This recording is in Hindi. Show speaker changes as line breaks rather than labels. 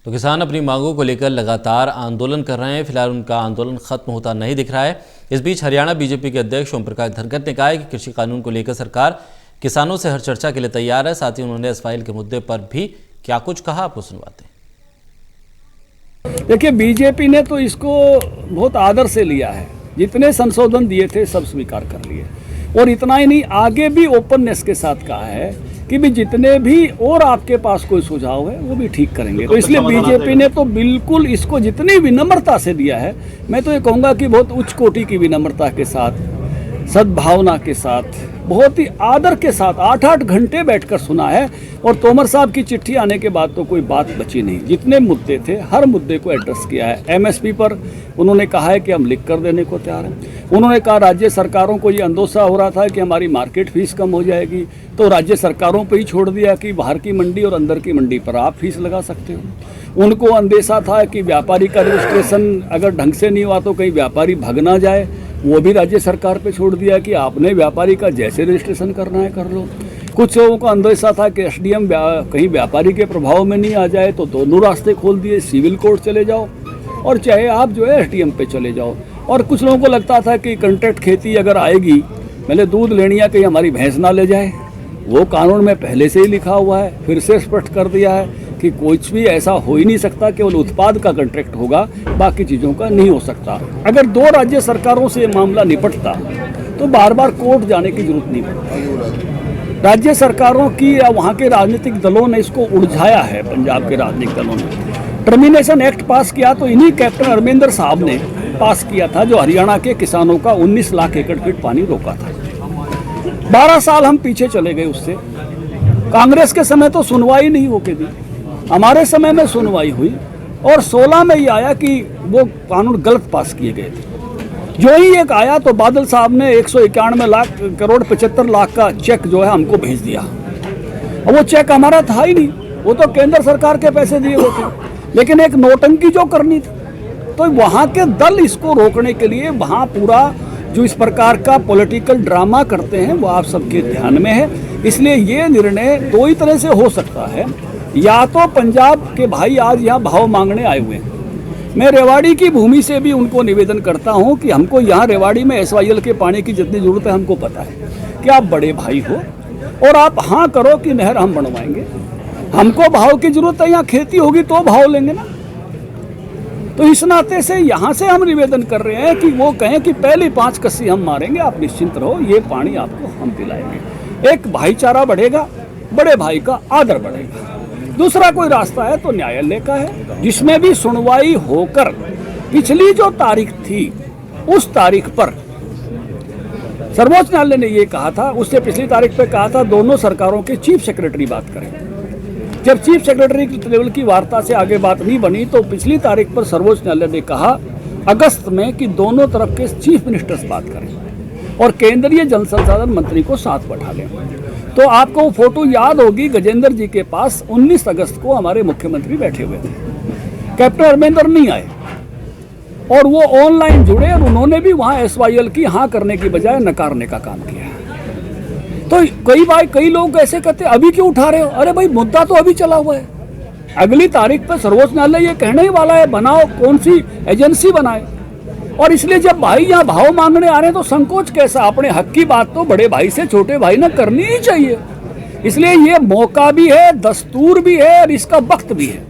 तो किसान अपनी मांगों को लेकर लगातार आंदोलन कर रहे हैं। फिलहाल उनका आंदोलन खत्म होता नहीं दिख रहा है। इस बीच हरियाणा बीजेपी के अध्यक्ष ओम प्रकाश धनखड़ ने कहा है कि कृषि कानून को लेकर सरकार किसानों से हर चर्चा के लिए तैयार है। साथ ही उन्होंने इस फाइल के मुद्दे पर भी क्या कुछ कहा, आपको सुनवाते हैं।
देखिए, बीजेपी ने तो इसको बहुत आदर से लिया है। जितने संशोधन दिए थे सब स्वीकार कर लिए, और इतना ही नहीं, आगे भी ओपननेस के साथ कहा है कि भी जितने भी और आपके पास कोई सुझाव है वो भी ठीक करेंगे। तो इसलिए बीजेपी ने तो बिल्कुल इसको जितनी विनम्रता से दिया है, मैं तो ये कहूँगा कि बहुत उच्च कोटि की विनम्रता के साथ, सद्भावना के साथ, बहुत ही आदर के साथ 8-8 घंटे बैठकर सुना है। और तोमर साहब की चिट्ठी आने के बाद तो कोई बात बची नहीं। जितने मुद्दे थे हर मुद्दे को एड्रेस किया है। एमएसपी पर उन्होंने कहा है कि हम लिख कर देने को तैयार हैं। उन्होंने कहा राज्य सरकारों को ये अंदोसा हो रहा था कि हमारी मार्केट फीस कम हो जाएगी, तो राज्य सरकारों पर ही छोड़ दिया कि बाहर की मंडी और अंदर की मंडी पर आप फीस लगा सकते हो। उनको अंदेशा था कि व्यापारी का रजिस्ट्रेशन अगर ढंग से नहीं हुआ तो कहीं व्यापारी भाग ना जाए, वो भी राज्य सरकार पे छोड़ दिया कि आपने व्यापारी का जैसे रजिस्ट्रेशन करना है कर लो। कुछ लोगों को अंदेशा था कि एसडीएम कहीं व्यापारी के प्रभाव में नहीं आ जाए, तो दोनों रास्ते खोल दिए, सिविल कोर्ट चले जाओ और चाहे आप जो है एसडीएम पे चले जाओ। और कुछ लोगों को लगता था कि कॉन्ट्रैक्ट खेती अगर आएगी, पहले दूध लेनी है कहीं हमारी भैंस ना ले जाए, वो कानून में पहले से ही लिखा हुआ है। फिर से स्पष्ट कर दिया है कि कुछ भी ऐसा हो ही नहीं सकता, केवल उत्पाद का कॉन्ट्रैक्ट होगा, बाकी चीज़ों का नहीं हो सकता। अगर 2 राज्य सरकारों से मामला निपटता तो बार बार कोर्ट जाने की जरूरत नहीं पड़ती। राज्य सरकारों की या वहाँ के राजनीतिक दलों ने इसको उलझाया है। पंजाब के राजनीतिक दलों ने टर्मिनेशन एक्ट पास किया तो इन्हीं कैप्टन अमरिंदर साहब ने पास किया था, जो हरियाणा के किसानों का 19 लाख एकड़ फीट पानी रोका था। 12 साल हम पीछे चले गए उससे। कांग्रेस के समय तो सुनवाई नहीं होके दी, हमारे समय में सुनवाई हुई और 16 में ये आया कि वो कानून गलत पास किए गए थे। जो ही एक आया तो बादल साहब ने 191 लाख करोड़ 75 लाख का चेक जो है हमको भेज दिया। और वो चेक हमारा था ही नहीं, वो तो केंद्र सरकार के पैसे दिए हुए थे। लेकिन एक नोटंकी जो करनी थी, तो वहाँ के दल इसको रोकने के लिए वहाँ पूरा जो इस प्रकार का पॉलिटिकल ड्रामा करते हैं वो आप सबके ध्यान में है। इसलिए ये निर्णय 2 ही तरह से हो सकता है। या तो पंजाब के भाई आज यहाँ भाव मांगने आए हुए हैं, मैं रेवाड़ी की भूमि से भी उनको निवेदन करता हूँ कि हमको यहाँ रेवाड़ी में एसवाईएल के पानी की जितनी ज़रूरत है हमको पता है कि आप बड़े भाई हो और आप हाँ करो कि नहर हम बनवाएंगे। हमको भाव की ज़रूरत है, यहाँ खेती होगी तो भाव लेंगे ना। तो इस नाते से यहाँ से हम निवेदन कर रहे हैं कि वो कहें कि पहली 5 कस्सी हम मारेंगे, आप निश्चिंत रहो, ये पानी आपको हम पिलाएंगे। एक भाईचारा बढ़ेगा, बड़े भाई का आदर बढ़ेगा। दूसरा कोई रास्ता है तो न्यायालय का है, जिसमें भी सुनवाई होकर पिछली जो तारीख थी उस तारीख पर सर्वोच्च न्यायालय ने ये कहा था, उससे पिछली तारीख पे कहा था दोनों सरकारों के चीफ सेक्रेटरी बात करें। जब चीफ सेक्रेटरी लेवल की वार्ता से आगे बात नहीं बनी तो पिछली तारीख पर सर्वोच्च न्यायालय ने कहा अगस्त में कि दोनों तरफ के चीफ मिनिस्टर्स बात करें और केंद्रीय जल संसाधन मंत्री को साथ बैठा लें। तो आपको वो फोटो याद होगी, गजेंद्र जी के पास 19 अगस्त को हमारे मुख्यमंत्री बैठे हुए थे, कैप्टन अमरिंदर नहीं आए और वो ऑनलाइन जुड़े और उन्होंने भी वहाँ एसवाईएल की हाँ करने की बजाय नकारने का काम किया। तो कई लोग ऐसे कहते अभी क्यों उठा रहे हो? अरे भाई, मुद्दा तो अभी चला हुआ है। अगली तारीख पर सर्वोच्च न्यायालय ये कहने ही वाला है बनाओ, कौन सी एजेंसी बनाए। और इसलिए जब भाई यहाँ भाव मांगने आ रहे हैं तो संकोच कैसा? अपने हक की बात तो बड़े भाई से छोटे भाई ने करनी ही चाहिए। इसलिए ये मौका भी है, दस्तूर भी है और इसका वक्त भी है।